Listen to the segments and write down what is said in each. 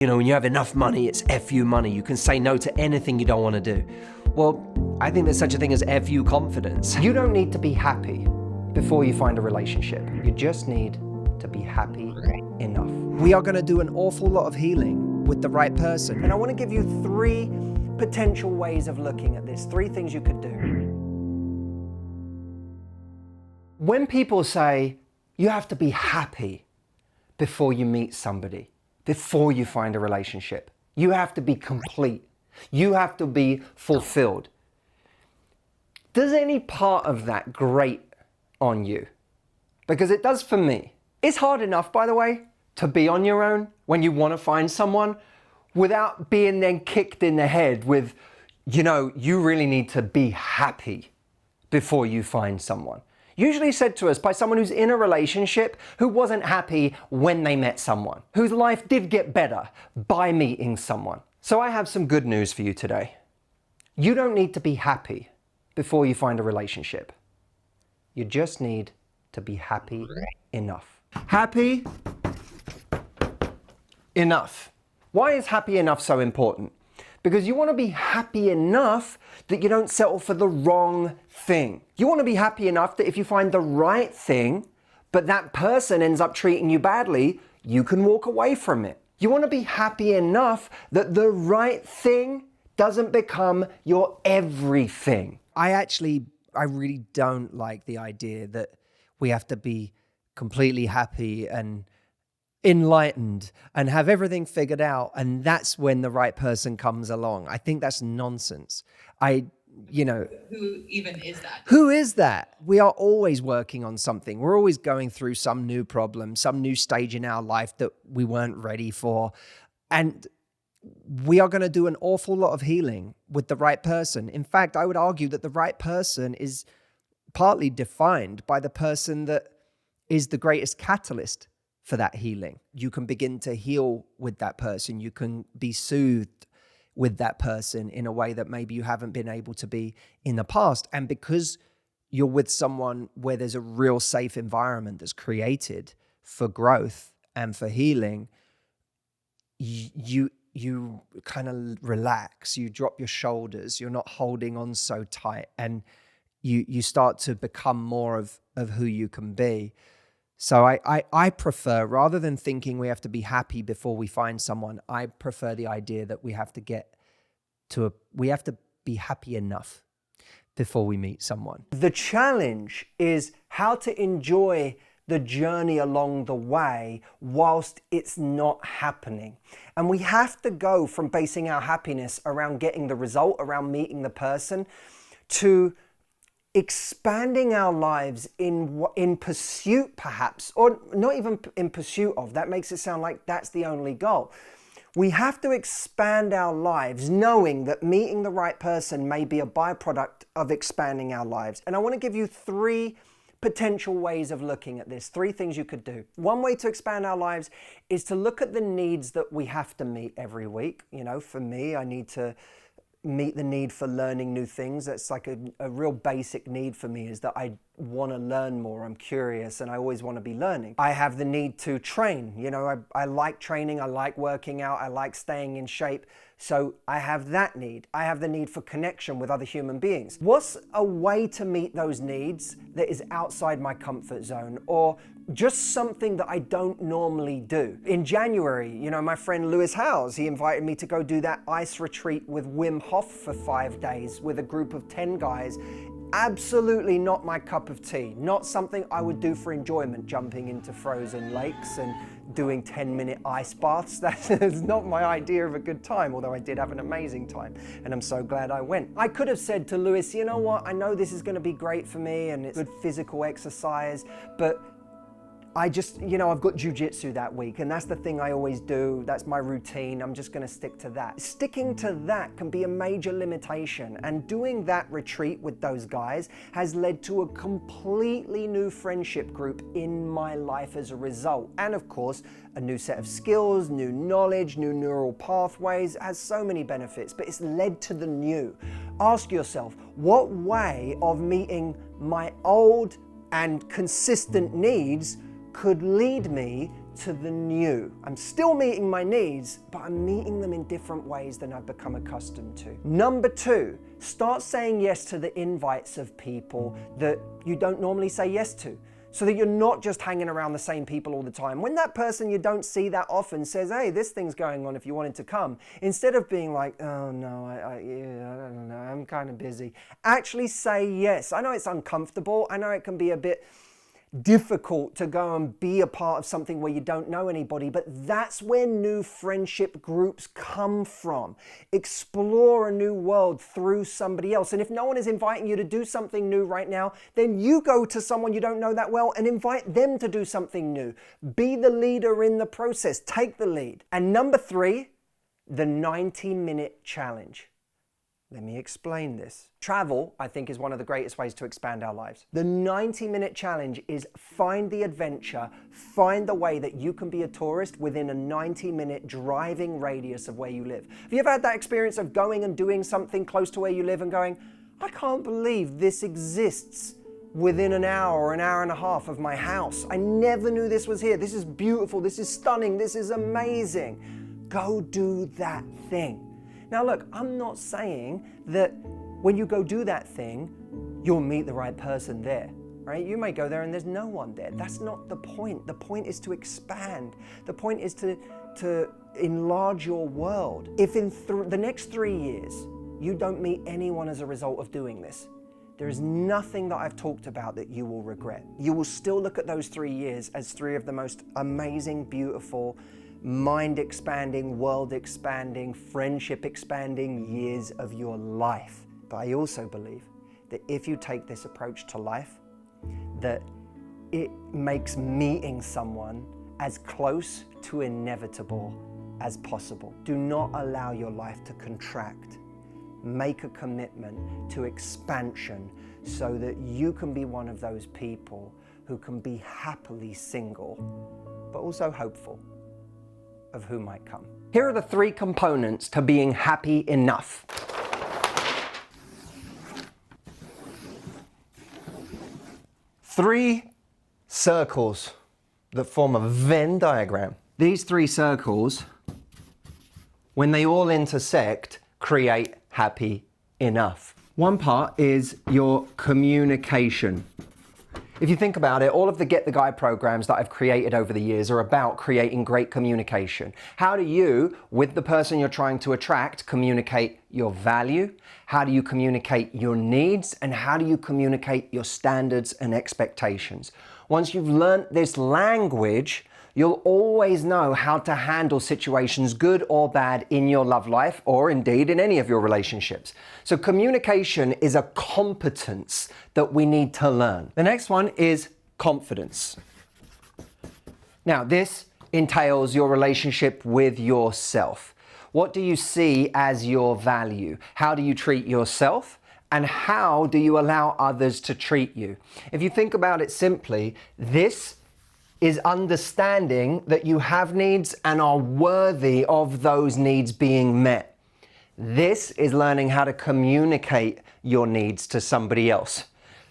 You know, when you have enough money, it's FU money. You can say no to anything you don't want to do. Well, I think there's such a thing as FU confidence. You don't need to be happy before you find a relationship. You just need to be happy enough. We are going to do an awful lot of healing with the right person. And I want to give you 3 potential ways of looking at this, 3 things you could do. When people say you have to be happy before you meet somebody, before you find a relationship, you have to be complete. You have to be fulfilled. Does any part of that grate on you? Because it does for me. It's hard enough, by the way, to be on your own when you want to find someone without being then kicked in the head with, you know, you really need to be happy before you find someone. Usually said to us by someone who's in a relationship who wasn't happy when they met someone, whose life did get better by meeting someone. So I have some good news for you today. You don't need to be happy before you find a relationship. You just need to be happy enough. Happy enough. Why is happy enough so important? Because you want to be happy enough that you don't settle for the wrong thing. You want to be happy enough that if you find the right thing, but that person ends up treating you badly, you can walk away from it. You want to be happy enough that the right thing doesn't become your everything. I really don't like the idea that we have to be completely happy and enlightened and have everything figured out, and that's when the right person comes along. I think that's nonsense. Who even is that? Who is that? We are always working on something. We're always going through some new problem, some new stage in our life that we weren't ready for. And we are going to do an awful lot of healing with the right person. In fact, I would argue that the right person is partly defined by the person that is the greatest catalyst for that healing. You can begin to heal with that person. You can be soothed with that person in a way that maybe you haven't been able to be in the past. And because you're with someone where there's a real safe environment that's created for growth and for healing, you kind of relax, you drop your shoulders, you're not holding on so tight, and you start to become more of who you can be. So I prefer, rather than thinking we have to be happy before we find someone, I prefer the idea that we have to be happy enough before we meet someone. The challenge is how to enjoy the journey along the way whilst it's not happening. And we have to go from basing our happiness around getting the result, around meeting the person, to expanding our lives in pursuit, perhaps, or not even in pursuit of. That makes it sound like that's the only goal. We have to expand our lives knowing that meeting the right person may be a byproduct of expanding our lives. And I want to give you 3 potential ways of looking at this, 3 things you could do. One way to expand our lives is to look at the needs that we have to meet every week. You know, for me, I need to meet the need for learning new things. That's like a real basic need for me, is that I want to learn more. I'm curious and I always want to be learning. I have the need to train. You know, I like training, I like working out, I like staying in shape. So I have that need. I have the need for connection with other human beings. What's a way to meet those needs that is outside my comfort zone, or just something that I don't normally do? In January, you know, my friend Lewis Howes, he invited me to go do that ice retreat with Wim Hof for 5 days with a group of 10 guys. Absolutely not my cup of tea. Not something I would do for enjoyment, jumping into frozen lakes and doing 10-minute ice baths. That's not my idea of a good time, although I did have an amazing time, and I'm so glad I went. I could have said to Lewis, you know what, I know this is going to be great for me and it's good physical exercise, but I've got jiu-jitsu that week, and that's the thing I always do. That's my routine. I'm just going to stick to that. Sticking to that can be a major limitation, and doing that retreat with those guys has led to a completely new friendship group in my life as a result. And of course, a new set of skills, new knowledge, new neural pathways. It has so many benefits, but it's led to the new. Ask yourself, what way of meeting my old and consistent needs could lead me to the new. I'm still meeting my needs, but I'm meeting them in different ways than I've become accustomed to. Number 2, start saying yes to the invites of people that you don't normally say yes to, so that you're not just hanging around the same people all the time. When that person you don't see that often says, hey, this thing's going on if you wanted to come, instead of being like, oh no, I don't know, I'm kind of busy, actually say yes. I know it's uncomfortable. I know it can be a bit difficult to go and be a part of something where you don't know anybody, but that's where new friendship groups come from. Explore a new world through somebody else. And if no one is inviting you to do something new right now, then you go to someone you don't know that well and invite them to do something new. Be the leader in the process. Take the lead. And number 3, the 90-minute challenge. Let me explain this. Travel, I think, is one of the greatest ways to expand our lives. The 90-minute challenge is find the adventure, find the way that you can be a tourist within a 90-minute driving radius of where you live. Have you ever had that experience of going and doing something close to where you live and going, I can't believe this exists within an hour or an hour and a half of my house. I never knew this was here. This is beautiful. This is stunning. This is amazing. Go do that thing. Now look, I'm not saying that when you go do that thing, you'll meet the right person there, right? You may go there and there's no one there. That's not the point. The point is to expand. The point is to enlarge your world. If in the next 3 years, you don't meet anyone as a result of doing this, there is nothing that I've talked about that you will regret. You will still look at those 3 years as 3 of the most amazing, beautiful, mind-expanding, world-expanding, friendship-expanding years of your life. But I also believe that if you take this approach to life, that it makes meeting someone as close to inevitable as possible. Do not allow your life to contract. Make a commitment to expansion so that you can be one of those people who can be happily single, but also hopeful of who might come. Here are the 3 components to being happy enough. Three circles that form a Venn diagram. These 3 circles, when they all intersect, create happy enough. One part is your communication. If you think about it, all of the Get the Guy programs that I've created over the years are about creating great communication. How do you, with the person you're trying to attract, communicate your value? How do you communicate your needs? And how do you communicate your standards and expectations? Once you've learned this language, you'll always know how to handle situations, good or bad, in your love life, or indeed in any of your relationships. So communication is a competence that we need to learn. The next one is confidence. Now, this entails your relationship with yourself. What do you see as your value? How do you treat yourself? And how do you allow others to treat you? If you think about it simply, this is understanding that you have needs and are worthy of those needs being met. This is learning how to communicate your needs to somebody else.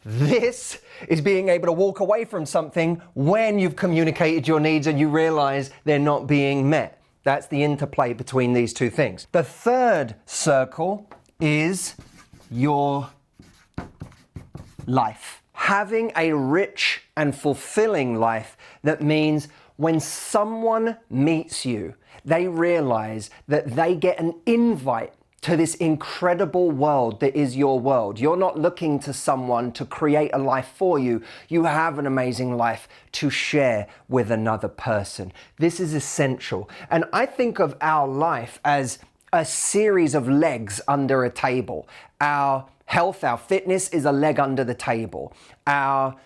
This is being able to walk away from something when you've communicated your needs and you realize they're not being met. That's the interplay between these 2 things. The 3rd circle is your life. Having a rich and fulfilling life that means when someone meets you, they realize that they get an invite to this incredible world that is your world. You're not looking to someone to create a life for you. You have an amazing life to share with another person. This is essential. And I think of our life as a series of legs under a table. Our health, our fitness is a leg under the table. Our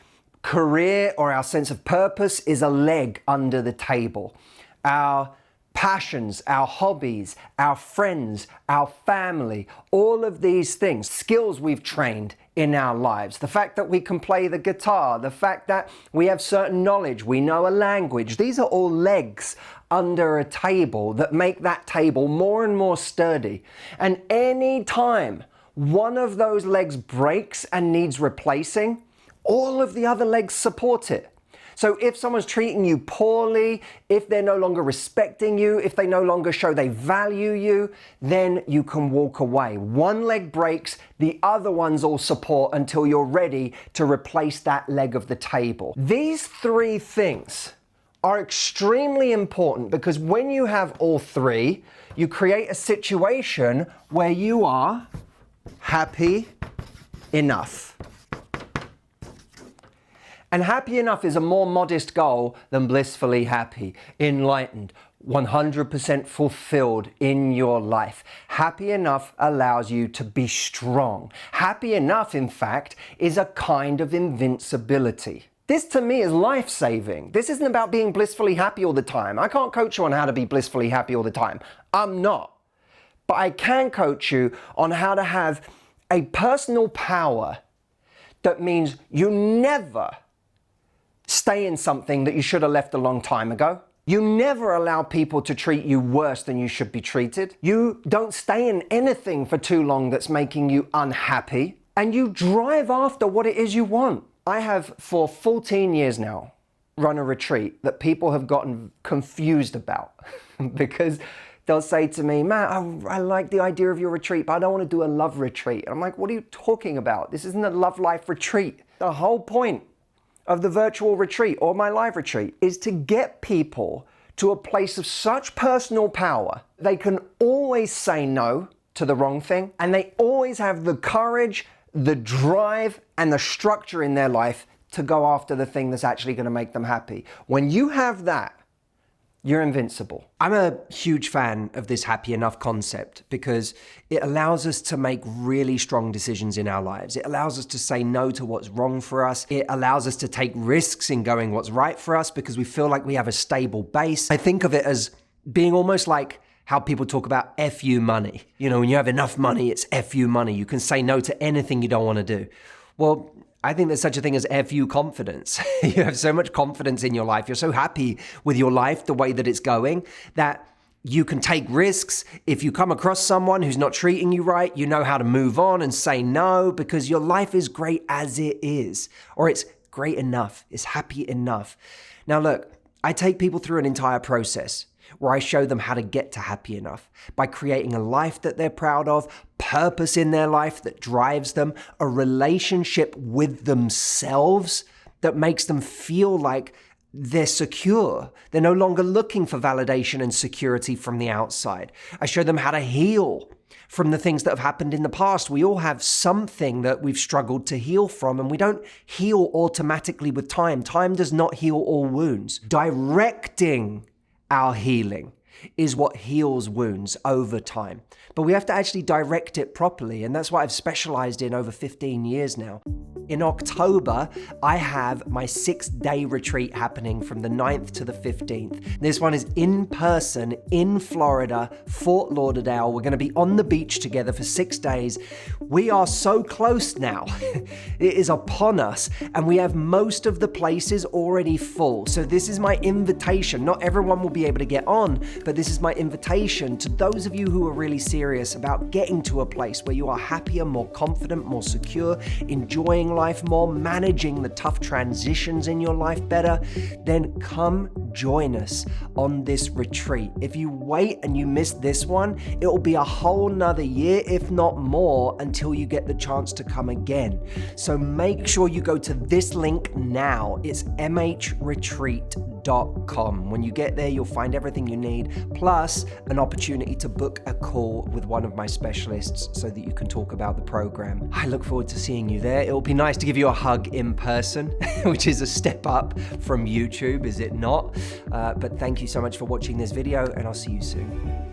career or our sense of purpose is a leg under the table. Our passions, our hobbies, our friends, our family, all of these things, skills we've trained in our lives, the fact that we can play the guitar, the fact that we have certain knowledge, we know a language, these are all legs under a table that make that table more and more sturdy. And any time one of those legs breaks and needs replacing, all of the other legs support it. So if someone's treating you poorly, if they're no longer respecting you, if they no longer show they value you, then you can walk away. One leg breaks, the other one's all support until you're ready to replace that leg of the table. These three things are extremely important because when you have all three, you create a situation where you are happy enough. And happy enough is a more modest goal than blissfully happy, enlightened, 100% fulfilled in your life. Happy enough allows you to be strong. Happy enough, in fact, is a kind of invincibility. This to me is life-saving. This isn't about being blissfully happy all the time. I can't coach you on how to be blissfully happy all the time. I'm not. But I can coach you on how to have a personal power that means you never stay in something that you should have left a long time ago. You never allow people to treat you worse than you should be treated. You don't stay in anything for too long that's making you unhappy. And you drive after what it is you want. I have, for 14 years now, run a retreat that people have gotten confused about because they'll say to me, Matt, I like the idea of your retreat, but I don't want to do a love retreat. And I'm like, what are you talking about? This isn't a love life retreat. The whole point of the virtual retreat or my live retreat is to get people to a place of such personal power. They can always say no to the wrong thing, and they always have the courage, the drive, and the structure in their life to go after the thing that's actually going to make them happy. When you have that, you're invincible. I'm a huge fan of this happy enough concept because it allows us to make really strong decisions in our lives. It allows us to say no to what's wrong for us. It allows us to take risks in going what's right for us because we feel like we have a stable base. I think of it as being almost like how people talk about FU money. You know, when you have enough money, it's FU money. You can say no to anything you don't want to do. Well, I think there's such a thing as FU confidence. You have so much confidence in your life. You're so happy with your life, the way that it's going, that you can take risks. If you come across someone who's not treating you right, you know how to move on and say no because your life is great as it is, or it's great enough, it's happy enough. Now look, I take people through an entire process where I show them how to get to happy enough by creating a life that they're proud of, purpose in their life that drives them, a relationship with themselves that makes them feel like they're secure. They're no longer looking for validation and security from the outside. I show them how to heal from the things that have happened in the past. We all have something that we've struggled to heal from, and we don't heal automatically with time. Time does not heal all wounds. Directing our healing is what heals wounds over time. But we have to actually direct it properly, and that's what I've specialized in over 15 years now. In October, I have my 6-day retreat happening from the 9th to the 15th. This one is in person in Florida, Fort Lauderdale. We're going to be on the beach together for 6 days. We are so close now. It is upon us, and we have most of the places already full. So this is my invitation. Not everyone will be able to get on, but this is my invitation to those of you who are really serious about getting to a place where you are happier, more confident, more secure, enjoying life more, managing the tough transitions in your life better, then come join us on this retreat. If you wait and you miss this one, it will be a whole nother year, if not more, until you get the chance to come again. So make sure you go to this link now. It's mhretreat.com. When you get there, you'll find everything you need, plus an opportunity to book a call with one of my specialists so that you can talk about the program. I look forward to seeing you there. It'll be nice to give you a hug in person, which is a step up from YouTube, is it not? But thank you so much for watching this video, and I'll see you soon.